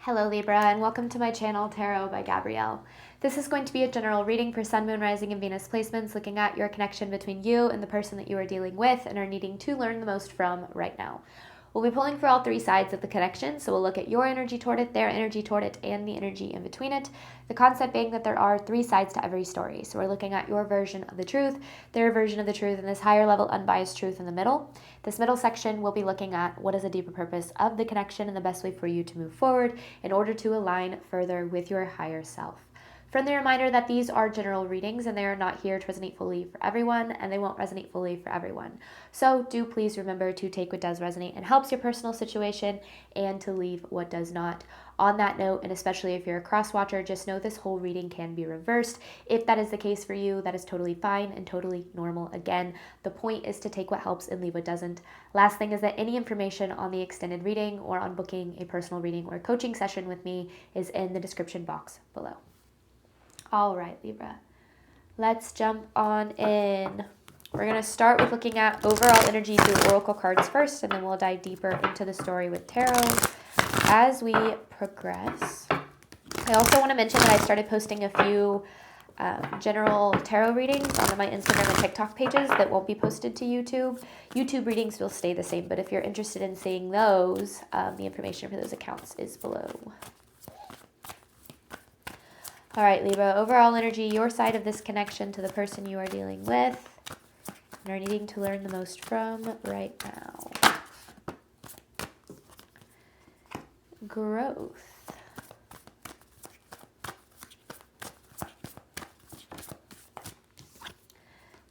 Hello Libra, and welcome to my channel Tarot by Gabrielle. This is going to be a general reading for Sun, Moon, Rising, and Venus placements, looking at your connection between you and the person that you are dealing with and are needing to learn the most from right now. We'll be pulling for all three sides of the connection, so we'll look at your energy toward it, their energy toward it, and the energy in between it. The concept being that there are three sides to every story. So we're looking at your version of the truth, their version of the truth, and this higher level unbiased truth in the middle. This middle section we'll be looking at what is a deeper purpose of the connection and the best way for you to move forward in order to align further with your higher self. Friendly reminder that these are general readings and they are not here to resonate fully for everyone, and they won't resonate fully for everyone. So do please remember to take what does resonate and helps your personal situation and to leave what does not. On that note, and especially if you're a cross watcher, just know this whole reading can be reversed. If that is the case for you, that is totally fine and totally normal. Again, the point is to take what helps and leave what doesn't. Last thing is that any information on the extended reading or on booking a personal reading or coaching session with me is in the description box below. All right, Libra, let's jump on in. We're going to start with looking at overall energy through oracle cards first, and then we'll dive deeper into the story with tarot as we progress. I also want to mention that I started posting a few general tarot readings on my Instagram and TikTok pages that won't be posted to YouTube. YouTube readings will stay the same, but if you're interested in seeing those, the information for those accounts is below. All right, Libra, overall energy, your side of this connection to the person you are dealing with and are needing to learn the most from right now. Growth.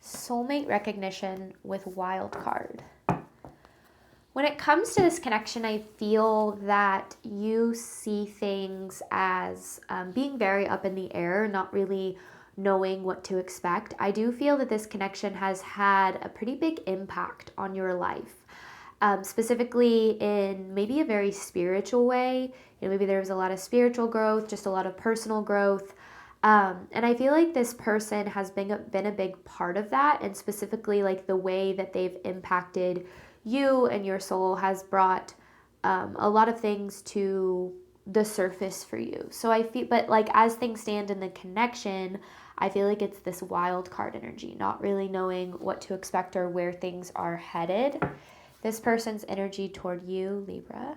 Soulmate recognition with wild card. When it comes to this connection, I feel that you see things as being very up in the air, not really knowing what to expect. I do feel that this connection has had a pretty big impact on your life, specifically in maybe a very spiritual way. Maybe there was a lot of spiritual growth, just a lot of personal growth. And I feel like this person has been a big part of that, and specifically like the way that they've impacted you and your soul has brought a lot of things to the surface for you. So I feel, but like as things stand in the connection, I feel like it's this wild card energy, not really knowing what to expect or where things are headed. This person's energy toward you, Libra.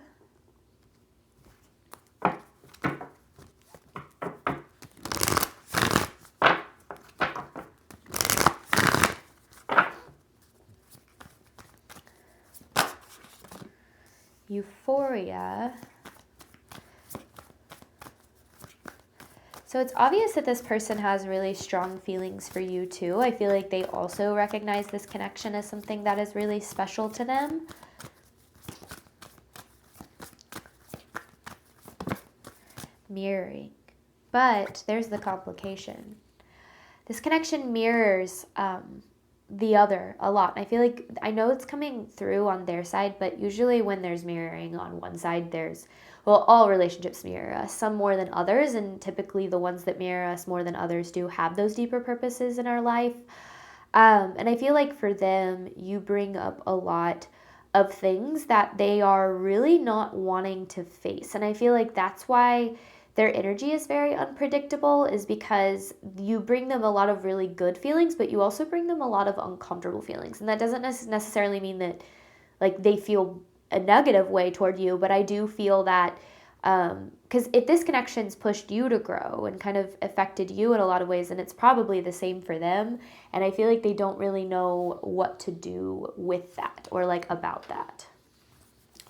Euphoria. So it's obvious that this person has really strong feelings for you too. I feel like they also recognize this connection as something that is really special to them. Mirroring. But there's the complication. This connection mirrors the other a lot. I feel like, I know it's coming through on their side, but usually when there's mirroring on one side, well, all relationships mirror us, some more than others, and typically the ones that mirror us more than others do have those deeper purposes in our life. And I feel like for them, you bring up a lot of things that they are really not wanting to face. And I feel like that's why their energy is very unpredictable, is because you bring them a lot of really good feelings, but you also bring them a lot of uncomfortable feelings. And that doesn't necessarily mean that like they feel a negative way toward you, but I do feel that because if this connection's pushed you to grow and kind of affected you in a lot of ways, then it's probably the same for them. And I feel like they don't really know what to do with that or like about that.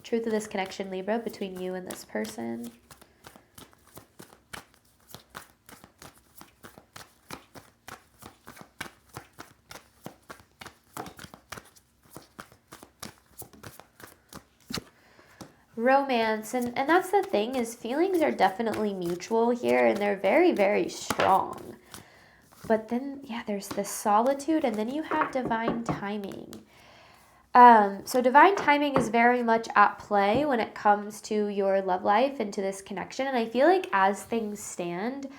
Truth of this connection, Libra, between you and this person. Romance, and that's the thing, is feelings are definitely mutual here, and they're very, very strong. But then, yeah, there's this solitude, and then you have divine timing. So divine timing is very much at play when it comes to your love life and to this connection. And I feel like as things stand,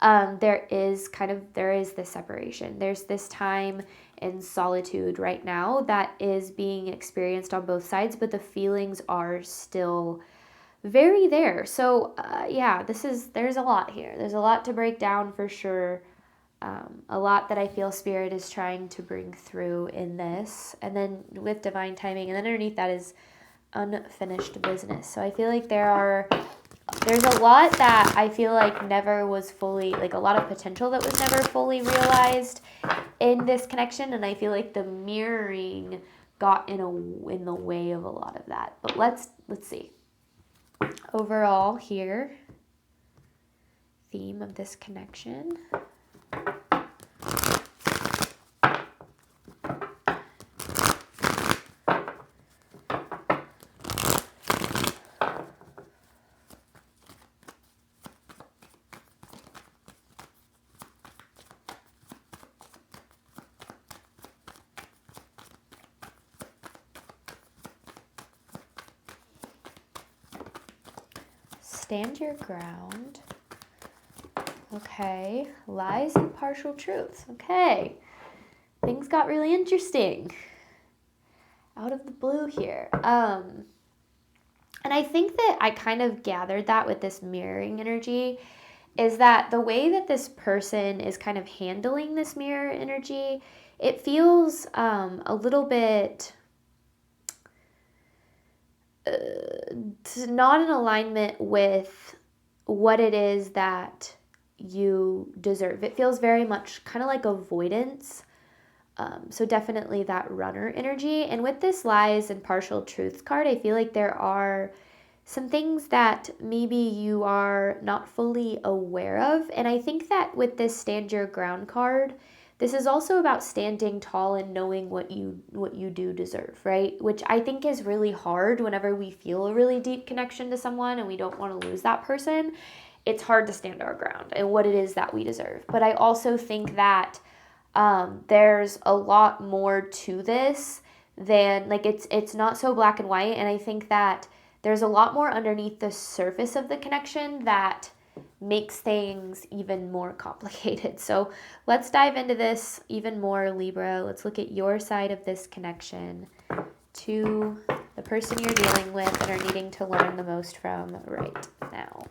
there is this separation. There's this time in solitude right now that is being experienced on both sides, but the feelings are still very there. So yeah, there's a lot here. There's a lot to break down for sure. A lot that I feel Spirit is trying to bring through in this. And then with divine timing, and then underneath that is unfinished business. So I feel like there's a lot that I feel like never was fully, like a lot of potential that was never fully realized in this connection. And I feel like the mirroring got in the way of a lot of that. But let's see. Overall here, theme of this connection. Stand your ground. Okay. Lies and partial truths. Okay. Things got really interesting out of the blue here. And I think that I kind of gathered that with this mirroring energy is that the way that this person is kind of handling this mirror energy, it feels a little bit not in alignment with what it is that you deserve. It feels very much kind of like avoidance. So definitely that runner energy. And with this lies and partial truths card, I feel like there are some things that maybe you are not fully aware of. And I think that with this stand your ground card, this is also about standing tall and knowing what you do deserve, right? Which I think is really hard whenever we feel a really deep connection to someone and we don't want to lose that person. It's hard to stand our ground and what it is that we deserve. But I also think that there's a lot more to this than, like, it's not so black and white. And I think that there's a lot more underneath the surface of the connection that makes things even more complicated. So let's dive into this even more, Libra. Let's look at your side of this connection to the person you're dealing with and are needing to learn the most from right now.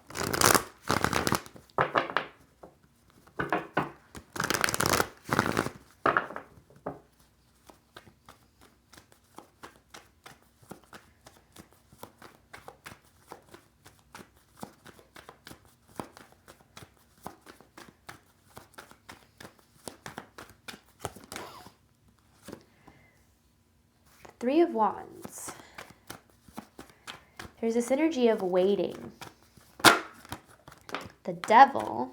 Three of Wands. There's this energy of waiting. The Devil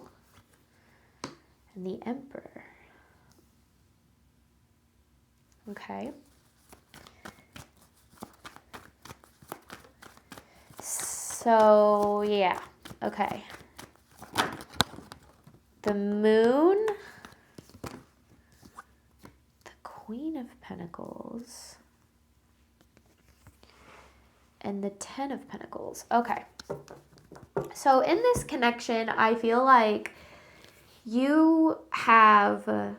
and the Emperor. Okay. So, yeah. Okay. The Moon. The Queen of Pentacles. And the Ten of Pentacles. Okay. So in this connection, I feel like you have... okay,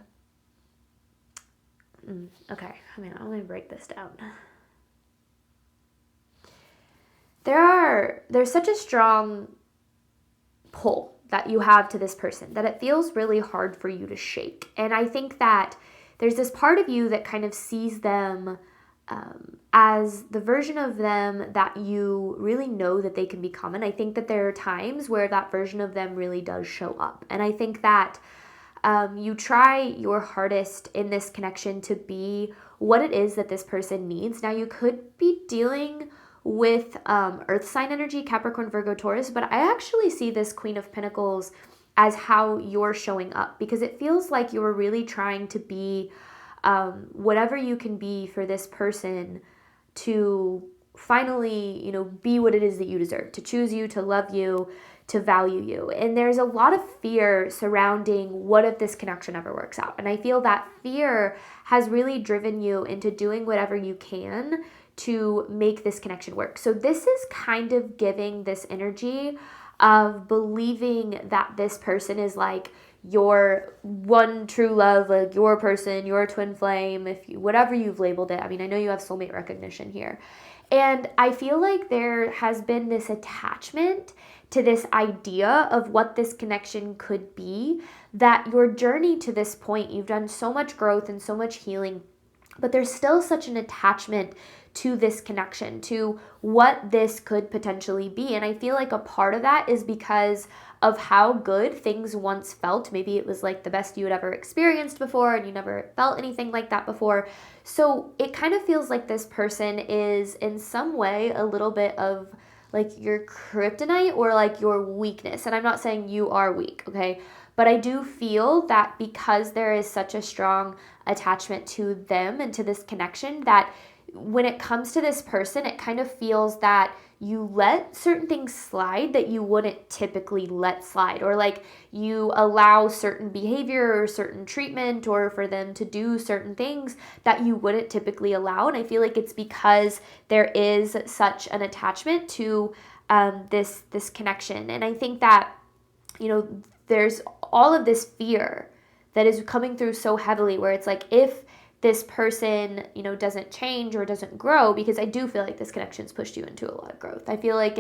I mean, I'm going to break this down. There's such a strong pull that you have to this person that it feels really hard for you to shake. And I think that there's this part of you that kind of sees them as the version of them that you really know that they can become. And I think that there are times where that version of them really does show up. And I think that you try your hardest in this connection to be what it is that this person needs. Now, you could be dealing with earth sign energy, Capricorn, Virgo, Taurus, but I actually see this Queen of Pentacles as how you're showing up, because it feels like you're really trying to be whatever you can be for this person to finally, be what it is that you deserve, to choose you, to love you, to value you. And there's a lot of fear surrounding what if this connection never works out. And I feel that fear has really driven you into doing whatever you can to make this connection work. So this is kind of giving this energy of believing that this person is like your one true love, like your person, your twin flame, whatever you've labeled it. I mean, I know you have soulmate recognition here. And I feel like there has been this attachment to this idea of what this connection could be, that your journey to this point, you've done so much growth and so much healing, but there's still such an attachment to this connection, to what this could potentially be. And I feel like a part of that is because of how good things once felt. Maybe it was like the best you had ever experienced before and you never felt anything like that before. So it kind of feels like this person is in some way a little bit of like your kryptonite or like your weakness. And I'm not saying you are weak, okay? But I do feel that because there is such a strong attachment to them and to this connection, that when it comes to this person, it kind of feels that you let certain things slide that you wouldn't typically let slide, or like you allow certain behavior or certain treatment or for them to do certain things that you wouldn't typically allow. And I feel like it's because there is such an attachment to this connection. And I think that, you know, there's all of this fear that is coming through so heavily, where it's like, if this person, you know, doesn't change or doesn't grow, because I do feel like this connection's pushed you into a lot of growth. I feel like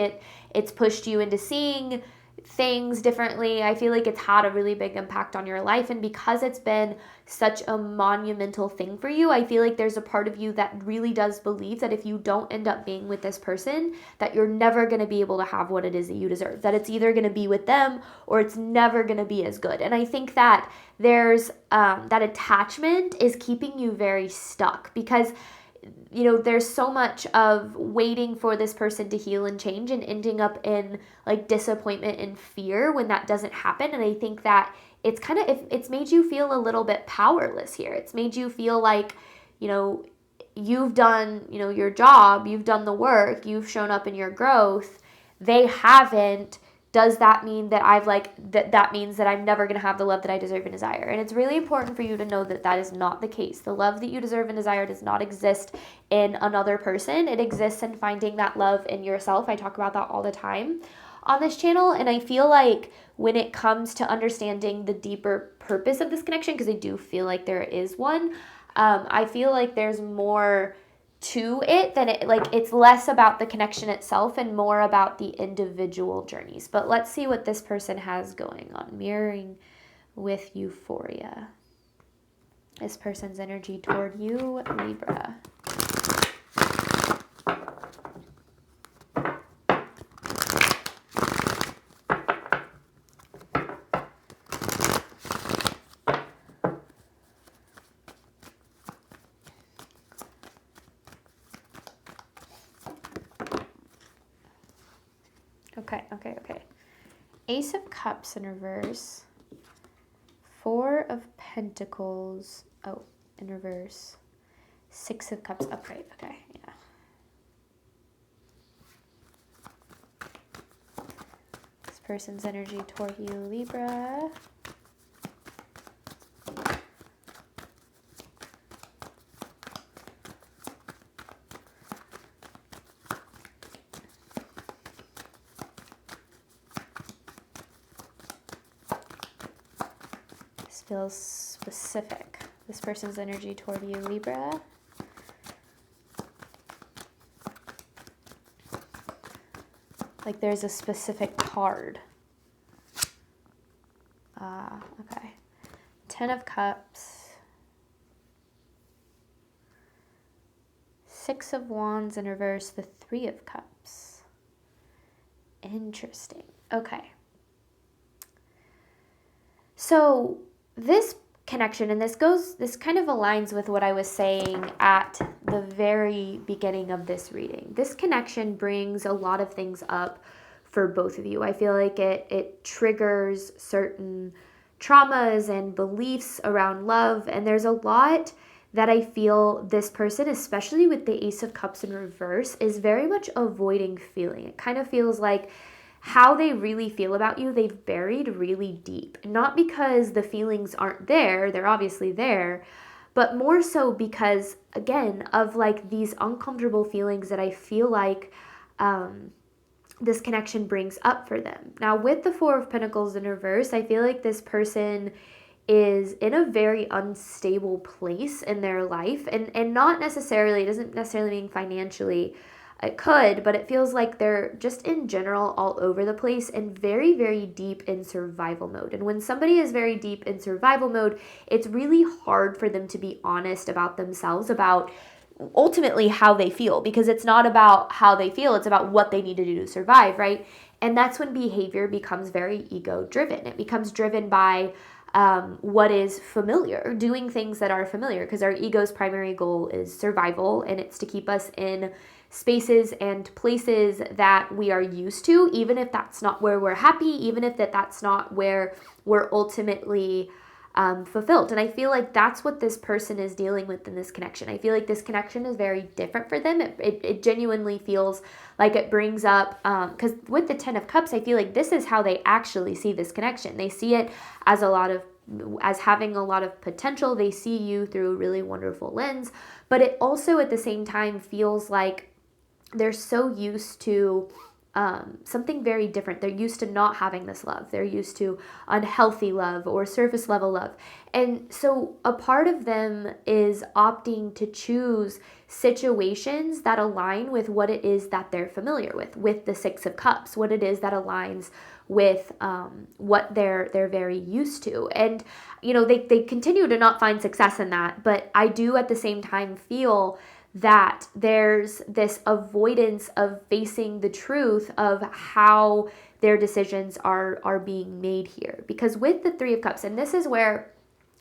it's pushed you into seeing things differently. I feel like it's had a really big impact on your life. And because it's been such a monumental thing for you, I feel like there's a part of you that really does believe that if you don't end up being with this person, that you're never going to be able to have what it is that you deserve, that it's either going to be with them or it's never going to be as good. And I think that there's that attachment is keeping you very stuck, because you know, there's so much of waiting for this person to heal and change and ending up in like disappointment and fear when that doesn't happen. And I think that it's kind of, it's made you feel a little bit powerless here. It's made you feel like, you know, you've done, you know, your job, you've done the work, you've shown up in your growth. They haven't. Does that mean that that means that I'm never going to have the love that I deserve and desire? And it's really important for you to know that that is not the case. The love that you deserve and desire does not exist in another person. It exists in finding that love in yourself. I talk about that all the time on this channel. And I feel like when it comes to understanding the deeper purpose of this connection, because I do feel like there is one, I feel like there's more to it than it, like, it's less about the connection itself and more about the individual journeys. But let's see what this person has going on. Mirroring with euphoria. This person's energy toward you, Libra. Okay. Ace of Cups in reverse. Four of Pentacles. Oh, in reverse. Six of Cups. Okay, yeah. This person's energy toward you, Libra. Feels specific. This person's energy toward you, Libra. Like there's a specific card. Okay. 10 of Cups. 6 of Wands in reverse, the 3 of Cups. Interesting. Okay. So this connection, and this kind of aligns with what I was saying at the very beginning of this reading. This connection brings a lot of things up for both of you. I feel like it triggers certain traumas and beliefs around love, and there's a lot that I feel this person, especially with the Ace of Cups in reverse, is very much avoiding feeling. It kind of feels like how they really feel about you, they've buried really deep. Not because the feelings aren't there, they're obviously there, but more so because, again, of like these uncomfortable feelings that I feel like this connection brings up for them. Now, with the Four of Pentacles in reverse, I feel like this person is in a very unstable place in their life, and not necessarily, it doesn't necessarily mean financially, It could, but it feels like they're just in general all over the place and very, very deep in survival mode. And when somebody is very deep in survival mode, it's really hard for them to be honest about themselves, about ultimately how they feel, because it's not about how they feel, it's about what they need to do to survive, right? And that's when behavior becomes very ego driven. It becomes driven by what is familiar, doing things that are familiar, because our ego's primary goal is survival, and it's to keep us in spaces and places that we are used to, even if that's not where we're happy, even if that's not where we're ultimately fulfilled. And I feel like that's what this person is dealing with in this connection. I feel like this connection is very different for them. It genuinely feels like it brings up, because with the 10 of Cups, I feel like this is how they actually see this connection. They see it as having a lot of potential. They see you through a really wonderful lens, but it also at the same time feels like they're so used to something very different. They're used to not having this love. They're used to unhealthy love or surface level love. And so a part of them is opting to choose situations that align with what it is that they're familiar with the 6 of Cups, what it is that aligns with what they're very used to. And, they continue to not find success in that, but I do at the same time feel that there's this avoidance of facing the truth of how their decisions are being made here. Because with the 3 of Cups, and this is where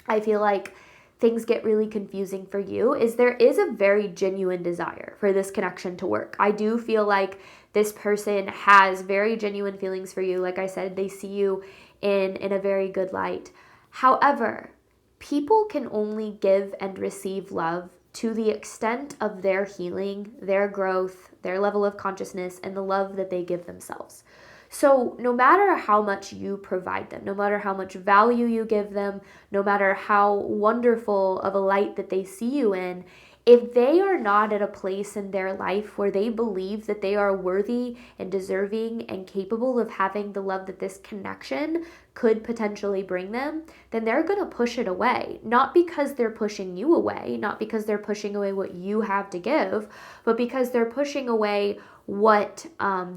I feel like things get really confusing for you, is there is a very genuine desire for this connection to work. I do feel like this person has very genuine feelings for you. Like I said, they see you in a very good light. However, people can only give and receive love to the extent of their healing, their growth, their level of consciousness, and the love that they give themselves. So no matter how much you provide them, no matter how much value you give them, no matter how wonderful of a light that they see you in, if they are not at a place in their life where they believe that they are worthy and deserving and capable of having the love that this connection could potentially bring them, then they're going to push it away. Not because they're pushing you away, not because they're pushing away what you have to give, but because they're pushing away what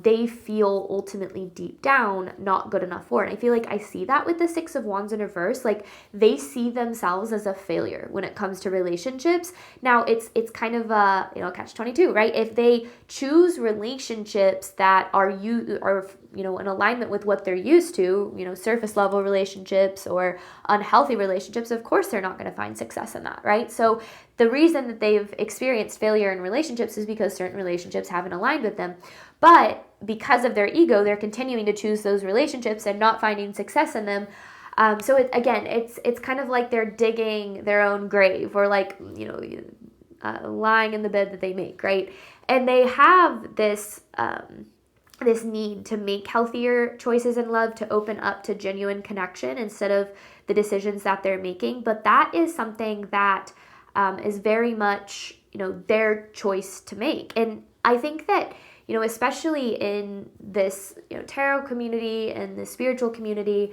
they feel ultimately deep down not good enough for. And I feel like I see that with the 6 of Wands in reverse. Like they see themselves as a failure when it comes to relationships. Now it's kind of a catch-22, right? If they choose relationships that are in alignment with what they're used to, surface level relationships or unhealthy relationships, of course they're not going to find success in that, right? So the reason that they've experienced failure in relationships is because certain relationships haven't aligned with them. But because of their ego, they're continuing to choose those relationships and not finding success in them. So it's kind of like they're digging their own grave, or like, lying in the bed that they make, right? And they have this need to make healthier choices in love, to open up to genuine connection instead of the decisions that they're making. But that is something that is very much, their choice to make. And I think that, especially in this, tarot community and the spiritual community,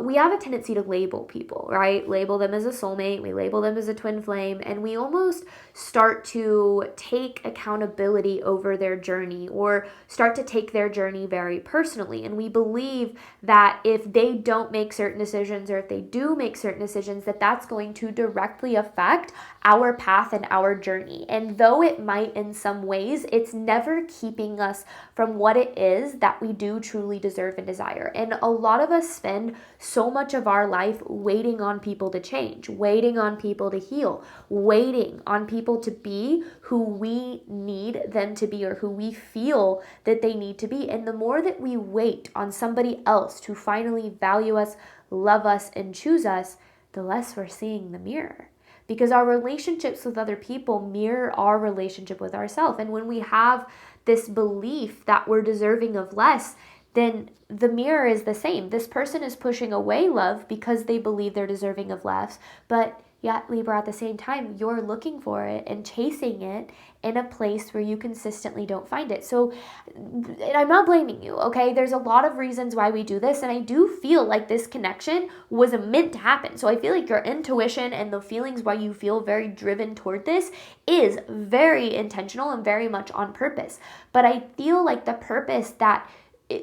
we have a tendency to label people, right? Label them as a soulmate, we label them as a twin flame, and we almost start to take accountability over their journey, or start to take their journey very personally. And we believe that if they don't make certain decisions, or if they do make certain decisions, that that's going to directly affect our path and our journey. And though it might in some ways, it's never keeping us from what it is that we do truly deserve and desire. And a lot of us spend so much of our life waiting on people to change, waiting on people to heal, waiting on people to be who we need them to be, or who we feel that they need to be. And the more that we wait on somebody else to finally value us, love us, and choose us, the less we're seeing the mirror. Because our relationships with other people mirror our relationship with ourselves. And when we have this belief that we're deserving of less, then the mirror is the same. This person is pushing away love because they believe they're deserving of less, but Yet, Libra, at the same time, you're looking for it and chasing it in a place where you consistently don't find it. So I'm not blaming you, okay? There's a lot of reasons why we do this, and I do feel like this connection was meant to happen. So I feel like your intuition and the feelings why you feel very driven toward this is very intentional and very much on purpose. But I feel like the purpose that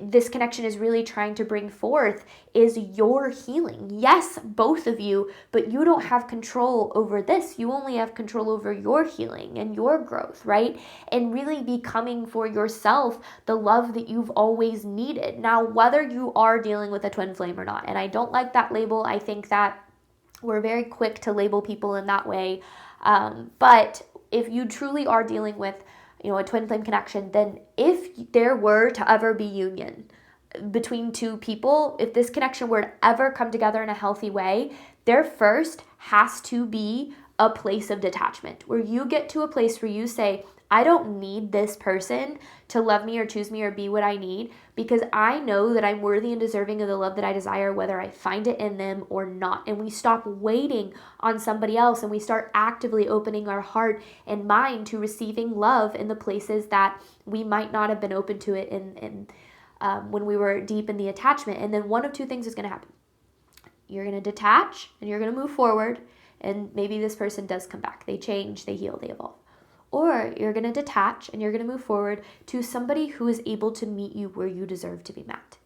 this connection is really trying to bring forth is your healing. Yes, both of you, but you don't have control over this. You only have control over your healing and your growth, right? And really becoming for yourself the love that you've always needed. Now, whether you are dealing with a twin flame or not, and I don't like that label. I think that we're very quick to label people in that way. But if you truly are dealing with a twin flame connection, then if there were to ever be union between two people, if this connection were to ever come together in a healthy way, there first has to be a place of detachment where you get to a place where you say, I don't need this person to love me or choose me or be what I need, because I know that I'm worthy and deserving of the love that I desire, whether I find it in them or not. And we stop waiting on somebody else and we start actively opening our heart and mind to receiving love in the places that we might not have been open to it in when we were deep in the attachment. And then one of two things is going to happen. You're going to detach and you're going to move forward, and maybe this person does come back. They change, they heal, they evolve. Or you're going to detach and you're going to move forward to somebody who is able to meet you where you deserve to be met.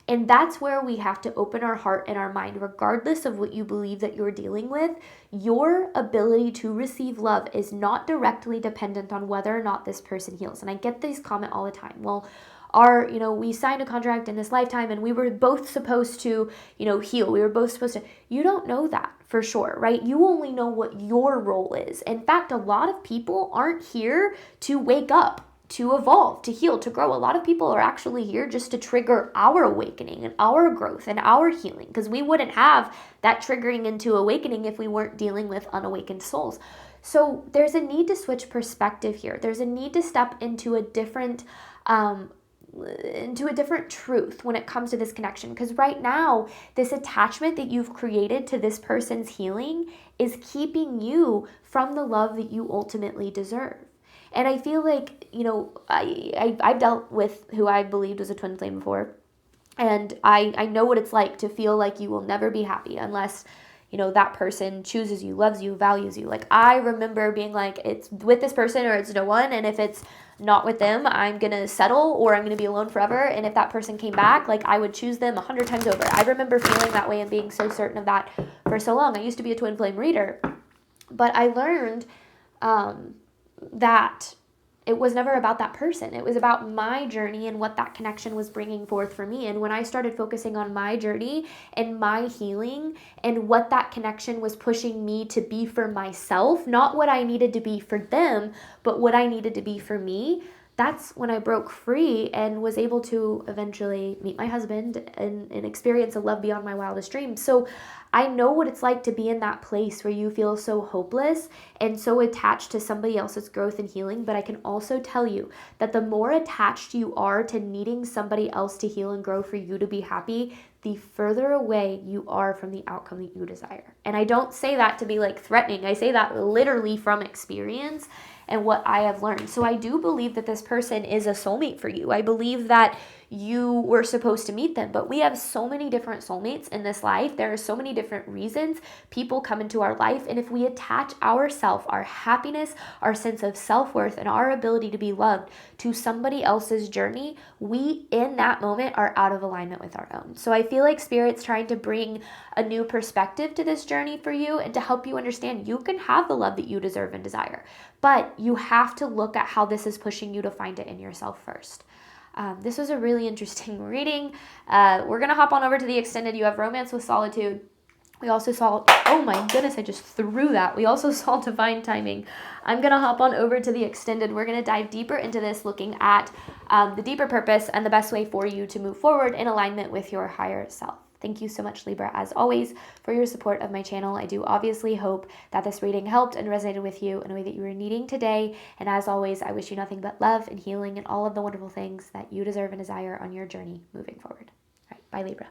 And that's where we have to open our heart and our mind, regardless of what you believe that you're dealing with. Your ability to receive love is not directly dependent on whether or not this person heals. And I get this comment all the time. Well, we signed a contract in this lifetime and we were both supposed to, heal. We were both supposed to. You don't know that for sure, right? You only know what your role is. In fact, a lot of people aren't here to wake up, to evolve, to heal, to grow. A lot of people are actually here just to trigger our awakening and our growth and our healing, because we wouldn't have that triggering into awakening if we weren't dealing with unawakened souls. So there's a need to switch perspective here. There's a need to step into a different truth when it comes to this connection, because right now this attachment that you've created to this person's healing is keeping you from the love that you ultimately deserve. And I feel like, I've dealt with who I believed was a twin flame before, and I know what it's like to feel like you will never be happy unless that person chooses you, loves you, values you. Like, I remember being like, it's with this person or it's no one. And if it's not with them, I'm going to settle or I'm going to be alone forever. And if that person came back, like, I would choose them 100 times over. I remember feeling that way and being so certain of that for so long. I used to be a twin flame reader, but I learned that it was never about that person. It was about my journey and what that connection was bringing forth for me. And when I started focusing on my journey and my healing and what that connection was pushing me to be for myself, not what I needed to be for them, but what I needed to be for me, that's when I broke free and was able to eventually meet my husband and experience a love beyond my wildest dreams. So I know what it's like to be in that place where you feel so hopeless and so attached to somebody else's growth and healing. But I can also tell you that the more attached you are to needing somebody else to heal and grow for you to be happy, the further away you are from the outcome that you desire. And I don't say that to be like threatening. I say that literally from experience and what I have learned. So I do believe that this person is a soulmate for you. I believe that you were supposed to meet them, but we have so many different soulmates in this life. There are so many different reasons people come into our life. And if we attach ourselves, our happiness, our sense of self-worth, and our ability to be loved to somebody else's journey, we in that moment are out of alignment with our own. So I feel like Spirit's trying to bring a new perspective to this journey for you and to help you understand you can have the love that you deserve and desire, but you have to look at how this is pushing you to find it in yourself first. This was a really interesting reading. We're going to hop on over to the extended. You have Romance with Solitude. We also saw, oh my goodness, I just threw that. We also saw Divine Timing. I'm going to hop on over to the extended. We're going to dive deeper into this, looking at the deeper purpose and the best way for you to move forward in alignment with your higher self. Thank you so much, Libra, as always, for your support of my channel. I do obviously hope that this reading helped and resonated with you in a way that you were needing today. And as always, I wish you nothing but love and healing and all of the wonderful things that you deserve and desire on your journey moving forward. All right, bye, Libra.